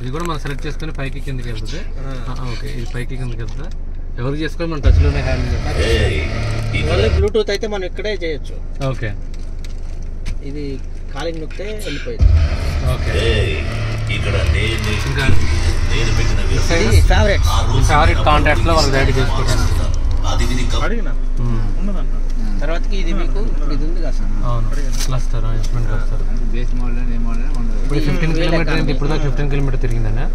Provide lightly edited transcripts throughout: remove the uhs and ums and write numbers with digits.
ఇది కూడా మనం సెలెక్ట్ చేసుకుని పైకి కిందకి వెళ్తుంది. ఓకే, ఇది పైకి కిందకి వెళ్తుందా? ఎవరికి చేసుకొని మనం టచ్లోనే హ్యాండ్. బ్లూటూత్ అయితే మనం ఇక్కడే చేయొచ్చు. ఓకే, ఇది కాలింగ్ నొక్కితే వెళ్ళిపోయింది. ఓకే, ఇంకా ఫేవరెట్ కాంటాక్ట్స్ లో వాళ్ళకి రెడీ చేసుకోవడానికి. తర్వాతకి ఇది మీకు ఇది ఉంది కదా సార్. అవును, క్లస్టర్ ఇన్స్ట్రుమెంట్ క్లస్టర్. ఇప్పుడు 15 కిలోమీటర్ ఏంటి? ఇప్పుడు దాకా 15 కిలోమీటర్ తిరిగిందన్నా.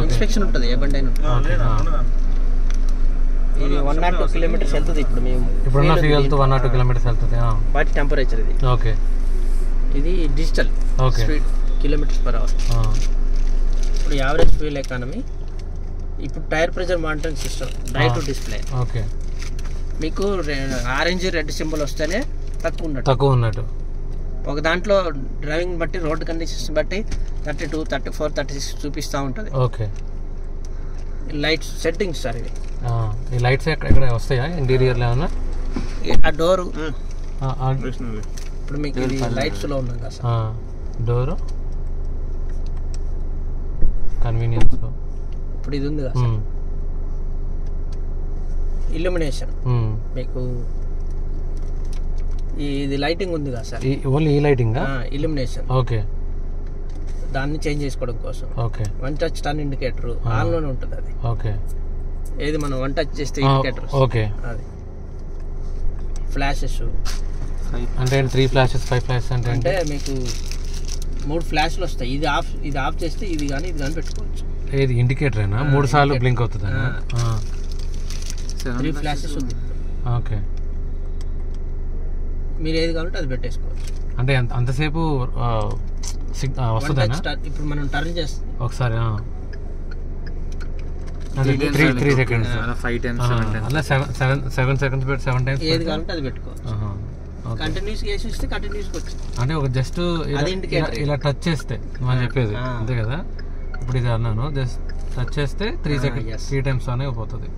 ఇన్స్పెక్షన్ ఉంటుంది ఏ బండి అయినా. ఇది 102 కిలోమీటర్స్ వెళ్తుంది. ఇప్పుడు మేము ఇప్పుడున్న ఫ్యూయల్తో 102 కిలోమీటర్స్ వెళ్తుంది. బాడీ టెంపరేచర్ ఇది. ఓకే, ఇది digital speed kilometres per hour. ఇప్పుడు యావరేజ్ ఫ్యూయల్ ఎకానమీ. ఇప్పుడు tyre pressure monitoring system drive to display. Okay, మీకు ఆరెంజ్ రెడ్ సింబల్ వస్తేనే తక్కువ ఉన్నట్టు. ఒక దాంట్లో డ్రైవింగ్ బట్టి రోడ్ కండిషన్స్ బట్టి 32, 34, 36 చూపిస్తూ ఉంటుంది. ఓకే, లైట్స్ సెట్టింగ్స్ సార్ ఇవి. ఈ లైట్స్ ఎక్కడ వస్తాయా ఇంటీరియర్లో ఏమన్నా? ఆ డోరు ఇప్పుడు మీకు ఇది లైట్స్లో ఉన్నాం కదా సార్. Door convenience. ఇప్పుడు ఇది ఉంది కదా సార్, ఇల్యూమినేషన్. మీకు ఇది లైటింగ్ ఉంది కదా సార్. ఓన్లీ ఈ లైటింగ్ ఇల్యూమినేషన్. ఓకే, దాన్ని చేంజ్ చేసుకోవడం కోసం. Okay, one touch turn indicator on లోనే ఉంటుంది అది. ఓకే, ఏది మనం వన్ టచ్ చేస్తే ఇండికేటర్. ఓకే, అది ఫ్లాషెస్ అంటే 3 ఫ్లాషెస్ 5 ఫ్లాషెస్ అంటే మీకు 3 ఫ్లాష్లు వస్తాయి. ఇది ఆఫ్ చేస్తే ఇది కానీ పెట్టుకోవచ్చు. ఏది ఇండికేటర్ అయినా 3 సార్లు బ్లింక్ అవుతుంది. 3 ఫ్లాషెస్ ఉంది. ఓకే, మీరు ఏది కావాలంటే అది పెట్టేసుకోవచ్చు. అంటే అంతసేపు వస్తుందా? ఇప్పుడు మనం టర్న్ చేస్తాం ఒకసారి 3 సెకండ్స్ 5 టైమ్స్ అలా 7 సెకండ్స్ పెట్టి 7 టైమ్స్ ఏది కావాలంటే అది పెట్టుకోవచ్చు. కంటిన్యూస్ వేసి ఇస్తే కంటిన్యూస్ వచ్చింది. అంటే ఒక జస్ట్ ఇలా టచ్ చేస్తే మనం చెప్పేది అంతే కదా. ఇప్పుడు ఇది అన్నాను, జస్ట్ టచ్ చేస్తే 3 సెకండ్స్ 3 టైమ్స్ అనే పోతుంది.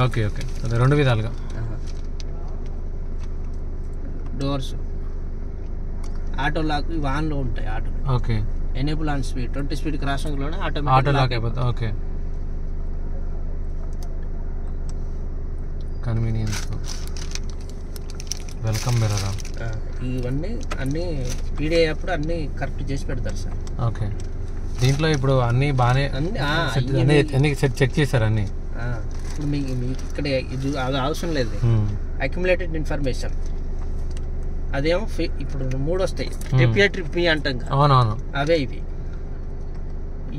ఓకే, ఓకే, అదే 2 విధాలుగా. డోర్స్ ఆటో లాక్ ఇవి ఆన్లో ఉంటాయి. Auto okay, enable on speed 20 speed క్రాసింగ్లోనే ఆటో లాక్ అయిపోతుంది. Okay, convenience. Welcome mirror. ఇవన్నీ అన్నీ స్పీడ్ అయ్యేప్పుడు అన్నీ కరెక్ట్ చేసి పెడతారు సార్. ఓకే, దీంట్లో ఇప్పుడు అన్నీ బాగానే అన్ని చెక్ చేశారు అన్నీ. ఇప్పుడు మీకు ఇక్కడ ఇది అది అవసరం లేదు. అక్యుములేటెడ్ ఇన్ఫర్మేషన్ అదేమో ఇప్పుడు 3 వస్తాయి. టెంపరేచర్ పి అంటాం. అవునవును, అవే ఇవి.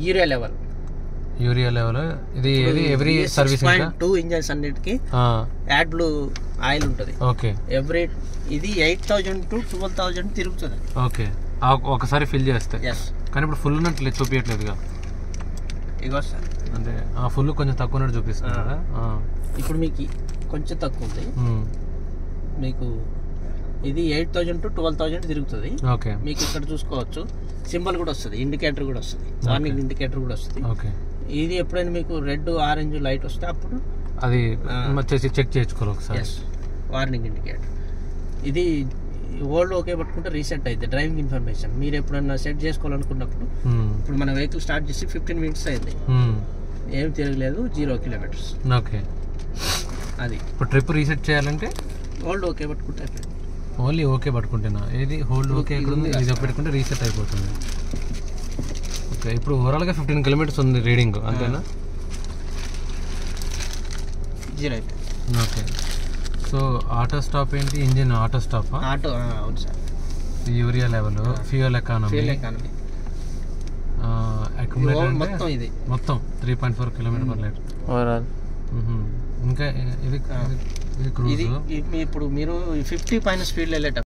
యూరియా లెవెల్ ఇది ఎవ్రీ సర్వీస్ 2 ఇంజన్స్ అన్నిటికి యాడ్ బ్లూ ఆయిల్ ఉంటుంది. ఓకే, ఎవ్రీ ఇది 8,000 to 12,000 తిరుగుతుంది. ఓకే, ఒకసారి ఫిల్ చేస్తే. కానీ ఇప్పుడు ఫుల్ ఉన్నట్లు చూపించట్లేదుగా. ఇగో సార్, అంటే ఫుల్ కొంచెం తక్కువ ఉన్నట్టు చూపిస్తుంది కదా. ఇప్పుడు మీకు కొంచెం తక్కువ ఉంది. మీకు ఇది 8,000 to 12,000 తిరుగుతుంది. ఓకే, మీకు ఇక్కడ చూసుకోవచ్చు సింబల్ కూడా వస్తుంది, ఇండికేటర్ కూడా వస్తుంది, వార్నింగ్ ఇండికేటర్ కూడా వస్తుంది. ఓకే, ఇది ఎప్పుడైనా మీకు రెడ్ ఆరెంజ్ లైట్ వస్తే అప్పుడు అది చెక్ చేసుకోవాలి ఒకసారి. Warning indicator. ఇది ఓల్డ్ ఓకే పట్టుకుంటే రీసెట్ అయితే డ్రైవింగ్ ఇన్ఫర్మేషన్ మీరు ఎప్పుడన్నా సెట్ చేసుకోవాలనుకున్నప్పుడు. ఇప్పుడు మన వెహికల్ స్టార్ట్ చేసి 15 మినిట్స్ అయింది, ఏం తిరగలేదు, 0 కిలోమీటర్స్. ఓకే, అది ఇప్పుడు ట్రిప్ రీసెట్ చేయాలంటే ఓల్డ్ ఓకే పట్టుకుంటే అయిపోయింది. ఓన్లీ ఓకే పట్టుకుంటున్నా. ఏది హోల్డ్ ఓకే ఎక్కడ ఉంది? ఇది పెట్టుకుంటే రీసెట్ అయిపోతుంది. ఓకే, ఇప్పుడు ఓవరాల్గా 15 కిలోమీటర్స్ ఉంది రీడింగ్, అంతేనా? 0 అయిపోయింది. ఓకే, సో ఆటో స్టాప్ ఏంటి? Engine auto stop. ఆటో అవును sir. Urea level, fuel economy, మొత్తం ఇది మొత్తం 3.4 కిలోమీటర్ పర్ లీటర్ ఓవరాల్. ఇంకా ఇది క్రూజ్. ఇప్పుడు మీరు 50 పైన స్పీడ్లో వెళ్ళేటప్పుడు